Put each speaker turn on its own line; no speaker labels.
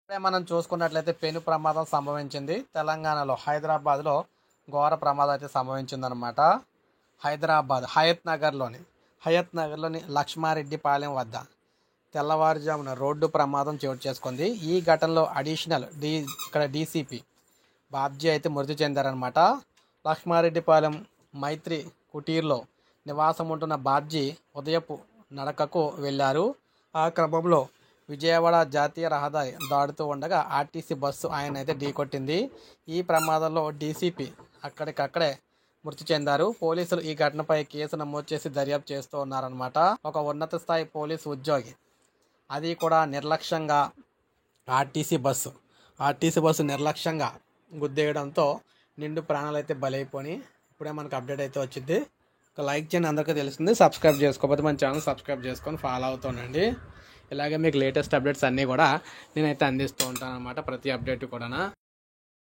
ఇప్పుడే మనం చూసుకున్నట్లయితే పెను ప్రమాదం సంభవించింది తెలంగాణలో హైదరాబాద్లో. ఘోర ప్రమాదం అయితే సంభవించిందనమాట. హైదరాబాద్ హయత్ నగర్లోని లక్ష్మారెడ్డిపాలెం వద్ద తెల్లవారుజామున రోడ్డు ప్రమాదం చోటు చేసుకుంది. ఈ ఘటనలో ఇక్కడ డీసీపీ బాబ్జీ అయితే మృతి చెందారనమాట. లక్ష్మారెడ్డిపాలెం మైత్రి కుటీర్లో నివాసం ఉంటున్న బాబ్జీ ఉదయపు నడకకు వెళ్ళారు. ఆ క్రమంలో విజయవాడ జాతీయ రహదారి దాడుతూ ఉండగా ఆర్టీసీ బస్సు ఆయన అయితే ఢీకొట్టింది. ఈ ప్రమాదంలో డీసీపీ అక్కడికక్కడే మృతి చెందారు. పోలీసులు ఈ ఘటనపై కేసు నమోదు చేసి దర్యాప్తు చేస్తూ ఉన్నారనమాట. ఒక ఉన్నత స్థాయి పోలీసు ఉద్యోగి అది కూడా నిర్లక్ష్యంగా ఆర్టీసీ బస్సు నిర్లక్ష్యంగా గుద్దేయడంతో నిండు ప్రాణాలు అయితే బలైపోయి ఇప్పుడే మనకు అప్డేట్ అయితే వచ్చింది. ఒక లైక్ చేయండి, అందరికీ తెలుస్తుంది. సబ్స్క్రైబ్ చేసుకోకపోతే మన ఛానల్ సబ్స్క్రైబ్ చేసుకొని ఫాలో అవుతానండి. ఇలాగే మీకు లేటెస్ట్ అప్డేట్స్ అన్నీ కూడా నేనైతే అందిస్తూ ఉంటాను అనమాట, ప్రతి అప్డేట్ కూడా.